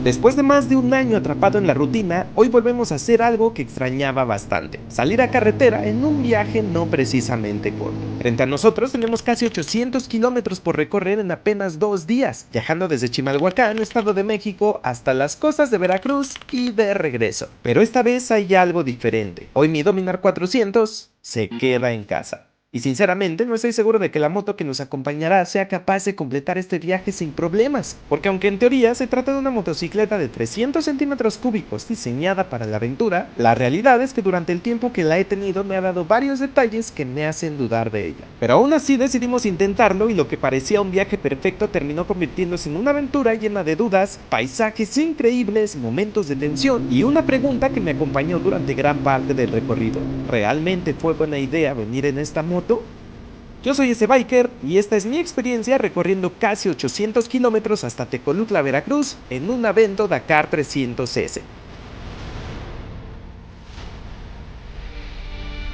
Después de más de un año atrapado en la rutina, hoy volvemos a hacer algo que extrañaba bastante: salir a carretera en un viaje no precisamente corto. Frente a nosotros tenemos casi 800 kilómetros por recorrer en apenas 2 días, viajando desde Chimalhuacán, Estado de México, hasta las costas de Veracruz y de regreso. Pero esta vez hay algo diferente. Hoy mi Dominar 400 se queda en casa. Y sinceramente no estoy seguro de que la moto que nos acompañará sea capaz de completar este viaje sin problemas, porque aunque en teoría se trata de una motocicleta de 300 centímetros cúbicos diseñada para la aventura, la realidad es que durante el tiempo que la he tenido me ha dado varios detalles que me hacen dudar de ella. Pero aún así decidimos intentarlo, y lo que parecía un viaje perfecto terminó convirtiéndose en una aventura llena de dudas, paisajes increíbles, momentos de tensión y una pregunta que me acompañó durante gran parte del recorrido: ¿realmente fue buena idea venir en esta moto? Yo soy ese biker y esta es mi experiencia recorriendo casi 800 kilómetros hasta Tecolutla, Veracruz, en un Avento Dakar 300S.